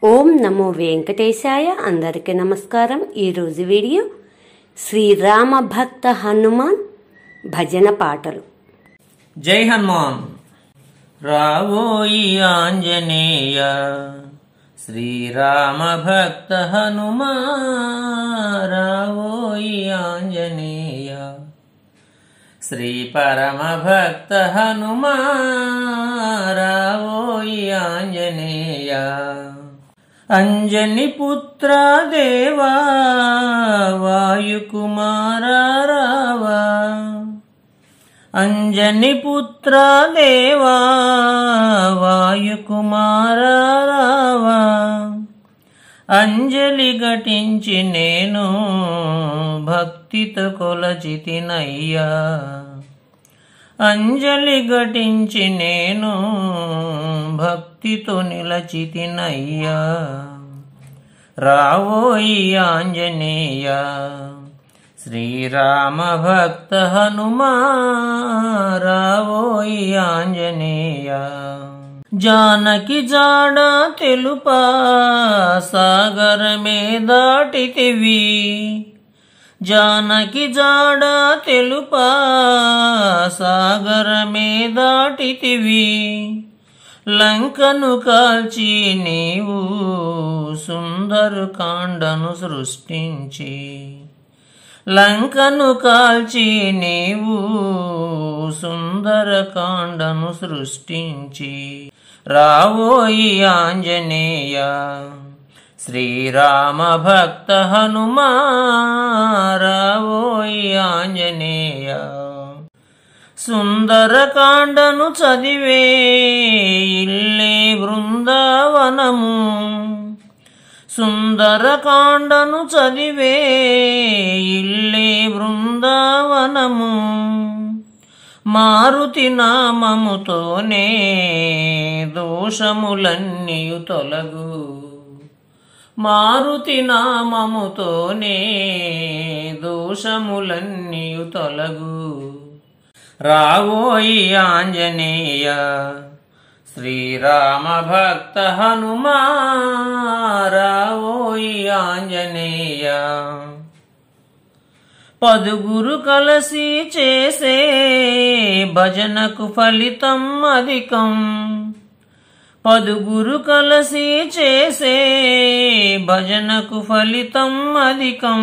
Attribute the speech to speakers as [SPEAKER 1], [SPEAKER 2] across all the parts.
[SPEAKER 1] ఓం నమో వెంకటేశాయ. అందరికీ నమస్కారం. ఈరోజు వీడియో శ్రీరామ భక్త హనుమాన్ భజన పాటలు.
[SPEAKER 2] జై హనుమాన్. రావోయి ఆంజనేయ శ్రీరామ భక్త హనుమా, రావోయి ఆంజనేయ శ్రీ పరమ భక్త హనుమా, రావోయి ఆంజనేయ. అంజని పుత్ర దేవా వాయుకుమారా రావా, అంజని పుత్ర దేవా వాయుకుమారా రావా. అంజలి ఘటించి నేను భక్తితో కొలచితినయ్యా, అంజలి ఘటించి నేను భక్తితో నిలచితినయ్యా. రావోయి ఆంజనేయ శ్రీరామ భక్త హనుమా, రావోయి ఆంజనేయ. జానకి జాడ తెలుపా సాగరమే దాటితివి, జానకి జాడ తెలుపా సాగరమే దాటితివి. లంకను కాల్చి నీవు సుందరకాండను సృష్టించి, లంకను కాల్చి నీవు సుందరకాండను సృష్టించి. రావోయి ఆంజనేయ శ్రీరామ భక్త హనుమా, రావోయి ఆంజనేయ. సుందరకాండను చదివే ఇల్లే బృందావనము, సుందరకాండను చదివే ఇల్లే బృందావనము. మారుతి నామముతోనే దోషములన్నీయు తొలగు, మారుతి నామముతోనే దోషములన్నీయు తొలగు. రావోయి ఆంజనేయ శ్రీరామ భక్త హనుమా, రావోయి ఆంజనేయ. పదుగురు కలసి చేసే భజనకు ఫలితం అధికం, పదుగురు కలసి చేసే భజనకు ఫలితం అధికం.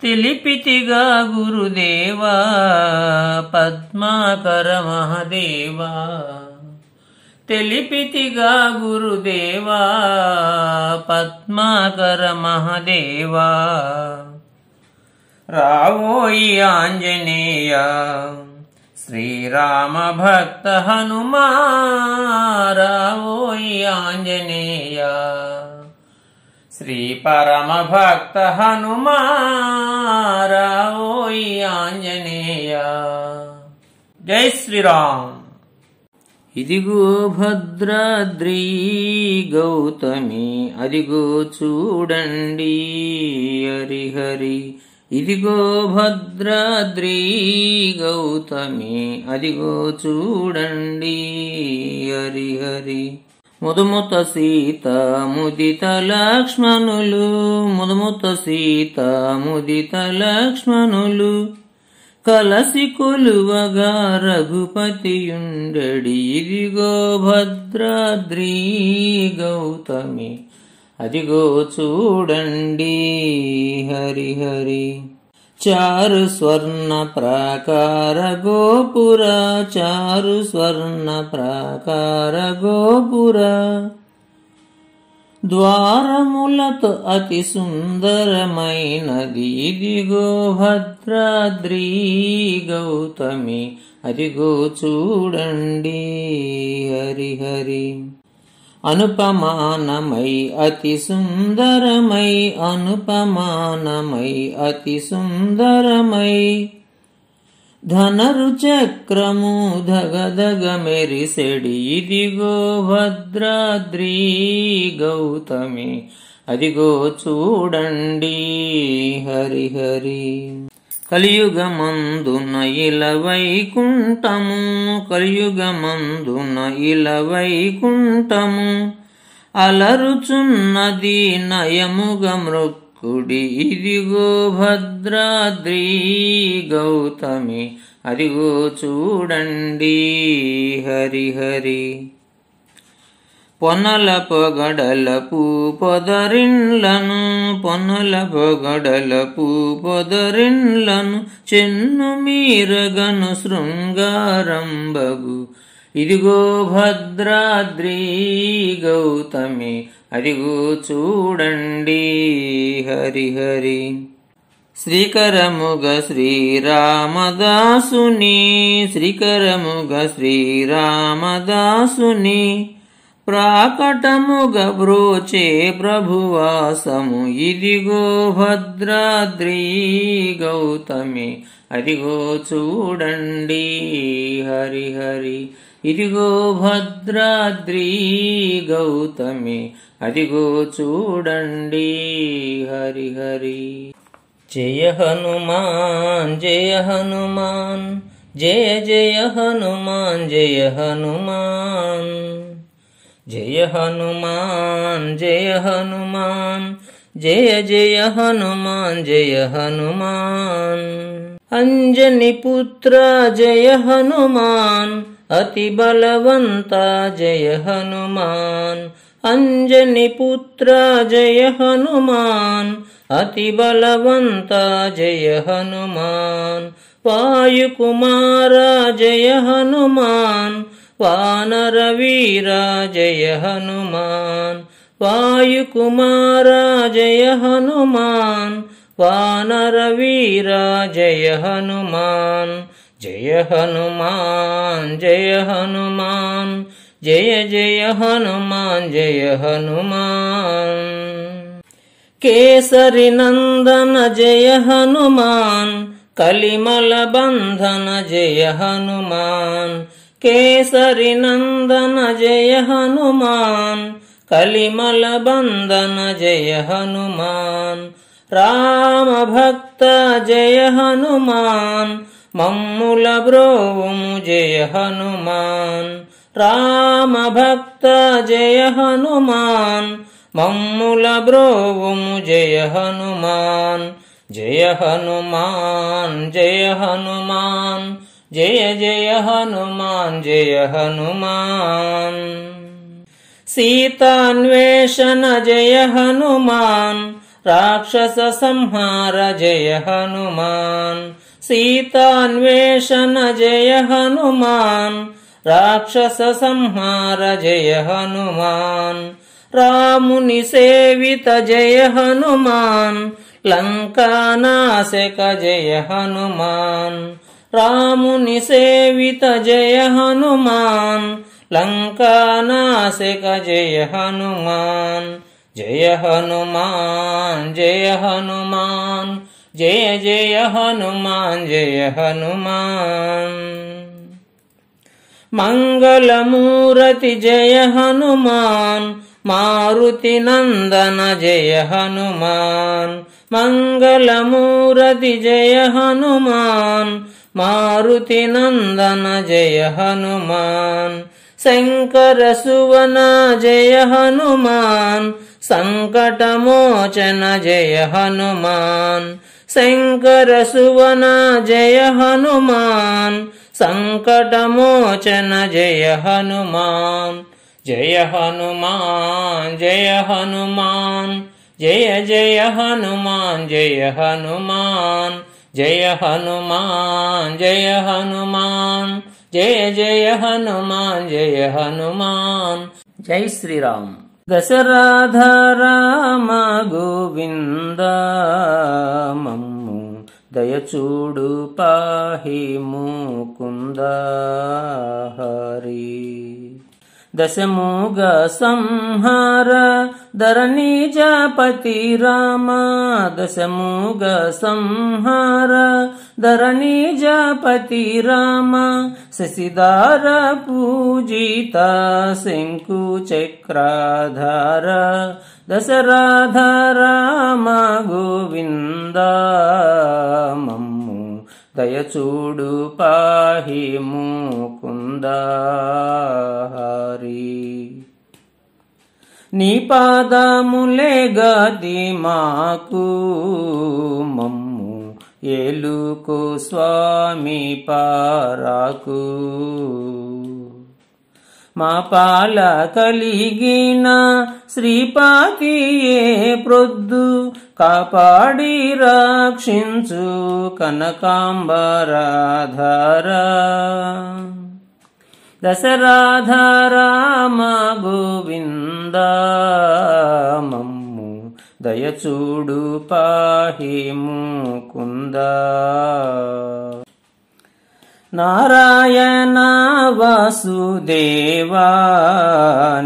[SPEAKER 2] తెలిపితిగా గురుదేవా పద్మాకర మహదేవా, తెలిపితిగా గురుదేవా పద్మాకర మహదేవా. రావోయి ఆంజనేయ శ్రీరామ భక్త హనుమా, రావోయి ఆంజనేయ శ్రీ పరమ భక్త హనుమా, రావోయి ఆంజనేయ. జై శ్రీరామ్. ఇదిగో భద్రాద్రి గౌతమి, అదిగో చూడండి హరిహరి. ఇదిగో భద్రాద్రి గౌతమి, అదిగో చూడండి హరిహరి. ముదుముత సీత ముదిత లక్ష్మణులు, ముదుముత సీత ముదిత లక్ష్మణులు. కలసి కొలువగా రఘుపతియుండెడి. ఇదిగో భద్రాద్రి గౌతమి, అదిగో చూడండి హరిహరి. చారు స్వర్ణ ప్రాకార గోపుర, చారు స్వర్ణ ప్రాకార గోపుర. ద్వారములతో అతి సుందరమైనది. ఇదిగో భద్రాద్రి గౌతమి, అదిగో చూడండి హరిహరి. అనుపమానమై అతి సుందరమై, అనుపమానమై అతి సుందరమై. ధనరు చక్రము ధగధగ మెరిసెడి. ఇదిగో భద్రాద్రి గౌతమి, అదిగో చూడండి హరిహరి. కలియుగమందున ఇల వైకుంఠము, కలియుగమందున ఇల వైకుంఠము. అలరుచున్నది నయముగ మృక్కుడి ఇదిగో భద్రాద్రి గౌతమి అదిగో చూడండి హరిహరి. పొనల పొగడలపు పొదరిండ్లను చెన్ను మీరగను శృంగారంబగు ఇదిగో భద్రాద్రి గౌతమి అదిగో చూడండి హరిహరి. శ్రీకరముగ శ్రీరామదాసుని ప్రాకటముగ బ్రోచే ప్రభువాసము ఇదిగో భద్రాద్రి గౌతమి అదిగో చూడండి హరిహరి. ఇదిగో భద్రాద్రి గౌతమి అదిగో చూడండి హరిహరి. జయ హనుమాన్ జయ హనుమాన్ జయ జయ హనుమాన్ జయ హనుమాన్. జయ హనుమాన్ జయ హనుమాన్ జయ జయ హనుమాన్ జయ హనుమాన్. అంజని పుత్ర జయ హనుమాన్ అతి బలవంత జయ హనుమాన్. అంజని పుత్ర జయ హనుమాన్ అతి బలవంత జయ హనుమాన్. వాయుకుమార జయ హనుమాన్ వానర వీర జయ హనుమాన్. వాయుకుమార జయ హనుమాన్ వానర వీర జయ హనుమాన్. జయ హనుమాన్ జయ హనుమాన్ జయ జయ హనుమాన్ జయ హనుమాన్. కేసరి నందన జయ హనుమాన్ కలిమల బంధన జయ హనుమాన్. కేసరి నందన జయ హనుమాన్ కలిమల బంధన జయ హనుమాన్. రామ భక్త జయ హనుమాన్ మమ్ముల బ్రోవుము జయ హనుమాన్. రామ భక్త జయ హనుమాన్ మమ్ముల బ్రోవుము జయ హనుమాన్. జయ హనుమాన్ జయ హనుమాన్ జయ జయ హనుమాన్ జయ హనుమాన్. సీతాన్వేషణ జయ హనుమాన్ రాక్షస సంహార జయ హనుమాన్. సీతాన్వేషణ జయ హనుమాన్ రాక్షస సంహార జయ హనుమాన్. రాముని సేవిత జయ హనుమాన్ లంకానాశక జయ హనుమాన్. రాముని సేవిత జయ హనుమాన్ లంకానాశక జయ హనుమాన్. జయ హనుమాన్ జయ హనుమాన్ జయ జయ హనుమాన్ జయ హనుమాన్. మంగళమూరతి జయ హనుమాన్ మారుతి నందన జయ హనుమాన్. మంగళమూరతి జయ హనుమాన్ మారుతి నందన జయ హనుమాన్. శంకర సువన జయ హనుమాన్ సంకటమోచన జయ హనుమాన్. శంకర సువన జయ హనుమాన్ సంకటమోచన జయ హనుమాన్. జయ హనుమాన్ జయ హనుమాన్ జయ జయ హనుమాన్ జయ హనుమాన్. జయ హనుమాన్ జయ హనుమాన్ జయ జయ హనుమాన్ జయ హనుమాన్. జై శ్రీరామ్. దశరథ రామ గోవింద మమ్ము దయచూడు పాహి ముకుంద హరి. దశముగ సంహార ధరణీజపతి రామ. దశముగ సంహార ధరణీజపతి రామ. శశిధార పూజిత శంకు చక్రాధార. దశరథ రామ గోవింద మమ్ము దయచూడు పాహి ముకుంద హరి. నీ పాదములే గతి మాకు, మమ్ము ఏలుకో స్వామి పారాకు. మా పాల కలిగిన శ్రీపాతియే ప్రొద్దు, కాపాడి రక్షించు కనకాంబరాధారా. దశరాధారామ గోవింద, మమ్ము దయచూడు పాహి ముకుంద. నారాయణ వాసుదేవా,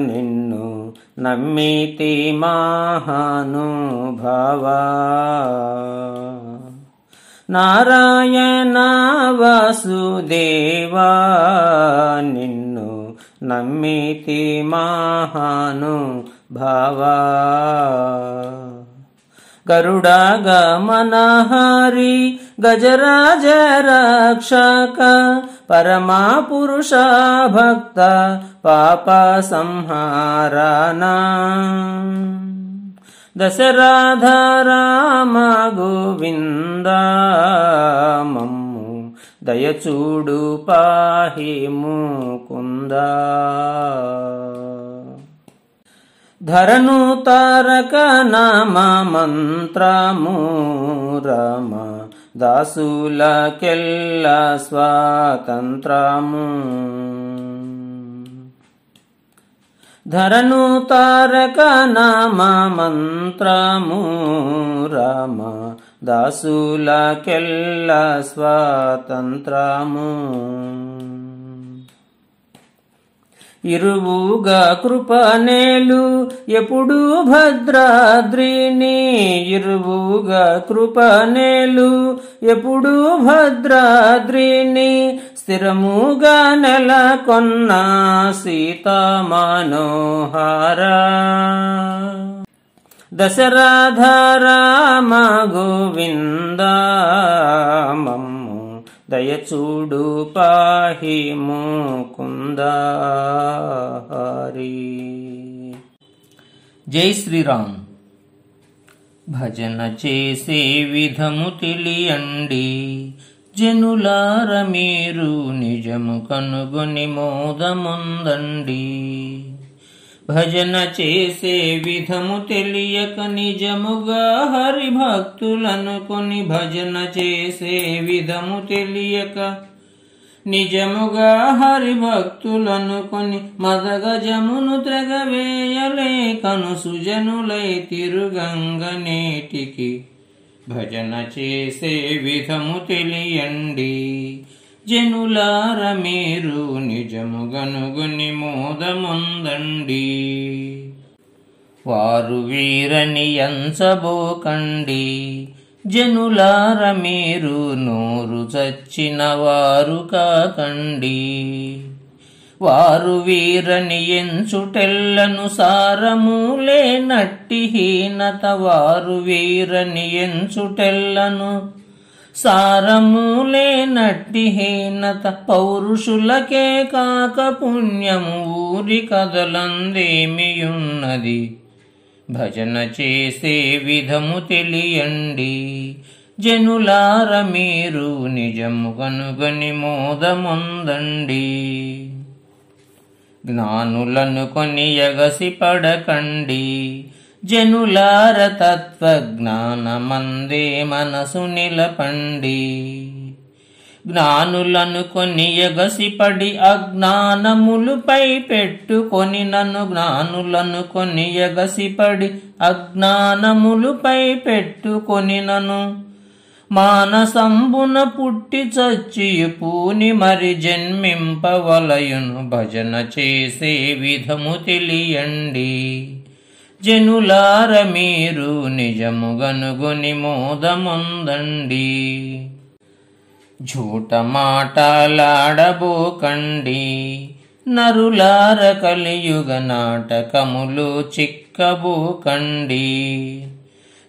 [SPEAKER 2] నిన్ను నమ్మితి మహానుభావా. నారాయణ వాసుదేవా, నిన్ను నమ్మితి మహానుభావా. గరుడగమనహరి గజరాజ రక్షక, పరమా పురుష భక్త పాప సంహారణ. దశరాధారామ గోవింద, మమ్ము దయచూడు పాహి ముకుంద. ధరను తారక నామ మంత్రము, రామ దాసులకెల్ల స్వాతంత్రము. ధరను తారక నామ మంత్రము, రామ దాసులకెల్ల స్వాతంత్రము. ఇరువుగా కృపనేలు ఎప్పుడు భద్రాద్రిని, ఇరువుగా కృపనేలు ఎప్పుడు భద్రాద్రిని. స్థిరముగా నెలకొన్న సీతా మనోహర. దశరాధారామ గోవింద, మమ్ము దయచూడు పాహి ముకుంద. హరి. జై శ్రీరామ్. భజన చేసే విధము తెలియండి, జనులార మీరు నిజము కనుగొని మోదముందండి. భజన చేసే విధము తెలియక నిజముగా హరిభక్తులనుకొని, భజన చేసే విధము తెలియక నిజముగా హరిభక్తులనుకొని, మదగజమును త్రెగవేయలేకను సుజనులై తిరుగంగ నేటికి. భజన చేసే విధము తెలియండి, జనులార మీరు నిజము గనుగొని మోదముందండి. వారు వీరని ఎంచబోకండి, జనులార మీరు నోరు చచ్చిన వారు కాకండి. వారు వీరని ఎంచుటెల్లను సారములే నట్టి హీనత, వారు వీరని ఎంచుటెల్లను సారములే నట్టి హీనత. పౌరుషులకే కాక పుణ్యము ఊరి కదలందేమియున్నది. భజన చేసే విధము తెలియండి, జనులార మీరు నిజము కనుగొని మోదముందండి. జ్ఞానులను కొని ఎగసి పడకండి, జనులార తత్వజ్ఞానమందే మనసు నిలపండి. జ్ఞానులను కొని ఎగసిపడి అజ్ఞానములుపై పెట్టుకొని నన్ను, జ్ఞానులను కొని ఎగసిపడి అజ్ఞానములుపై పెట్టుకొని నన్ను. మానసంబున పుట్టి చచ్చి పూని మరి జన్మింపవలయును. భజన చేసే విధము తెలియండి, జనులార మీరు నిజము గనుగొని మోదముందండి. झूठ మాటలాడబోకండి నరులార కలియుగ నాటకములు చిక్కబోకండి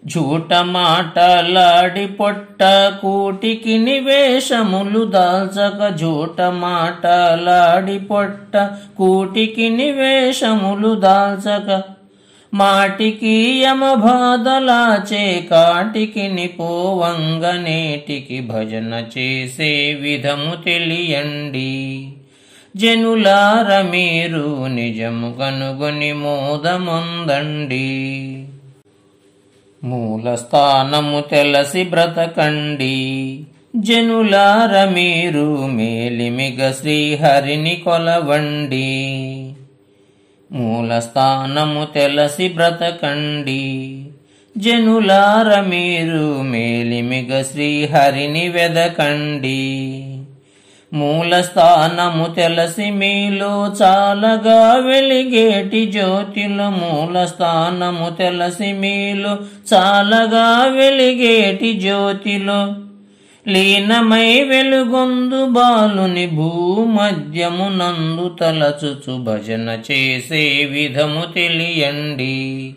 [SPEAKER 2] झूठ మాటలాడి పొట్ట కూటికి నివేశములు దాల్చక झूठ మాటలాడి పొట్ట కూటికి నివేశములు దాల్చక మాటికి యమబాధలాచే కాటికి నిపోవంగనేటికి భజన చేసే విధము తెలియండి. జనులార మీరు నిజము కనుగొని మోదమొందండి. మూల స్థానము తెలసి బ్రతకండి. జనులార మీరు మేలిమిగ శ్రీహరిని కొలవండి. మూల స్థానము తెలసి బ్రతకండి. జనులార మీరు మేలిమిగ శ్రీహరిని వెదకండి. మూల స్థానము తెలసి మీలో చాలగా వెలిగేటి జ్యోతిలో, మూల స్థానము తెలసి మీలో చాలగా వెలిగేటి జ్యోతిలో లీనమై వెలుగొందు బాలుని భూమధ్యమునందు తలచుచు భజన చేసే విధము తెలియండి.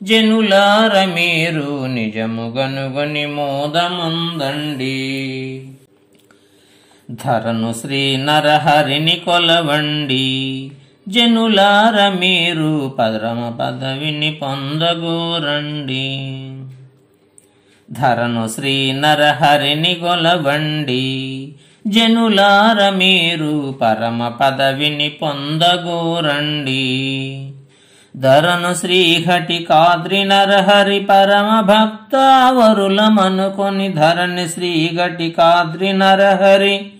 [SPEAKER 2] జనులార మీరు నిజము గనుగొని మోదమందండి. ధరను శ్రీ నరహరిని కొలవండి. జనులార మీరు పరమ పదవిని పొందగోరండి. ధరను శ్రీ నరహరిని కొలవండి. జనులార మీరు పరమ పదవిని పొందగోరండి. ధరను శ్రీహటి కాద్రి నరహరి పరమ భక్త వరులమనుకొని, ధరణి శ్రీగటి కాద్రి నరహరి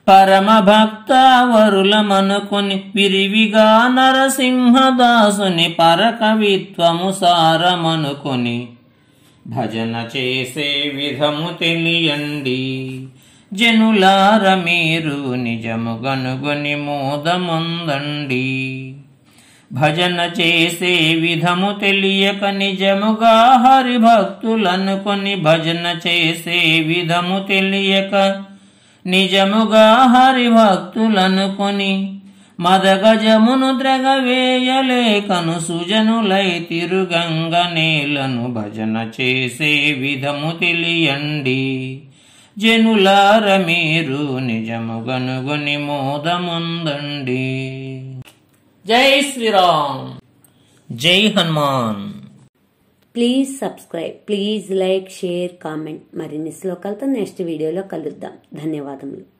[SPEAKER 2] పరమ భక్త వరులమనుకొని, విరివిగా నరసింహదాసుని పరకవిత్వము సారమనుకొని భజన చేసే విధము తెలియండి. జనులార మీరు నిజము గనుగొని మోదమొందండి. భజన చేసే విధము తెలియక నిజముగా హరిభక్తులనుకొని, భజన చేసే విధము తెలియక నిజముగా హరిభక్తులనుకొని మదగజమును త్రెగవేయలేకను సుజనులై తిరుగంగ నేలను భజన చేసే విధము తెలియండి. జనులార మీరు నిజము గనుగొని మోదముందండి. జై శ్రీరామ్. జై Hanuman.
[SPEAKER 1] Please subscribe, please like, share, comment. మరిన్ని శ్లోకాలతో నెక్స్ట్ వీడియోలో కలుద్దాం. ధన్యవాదములు.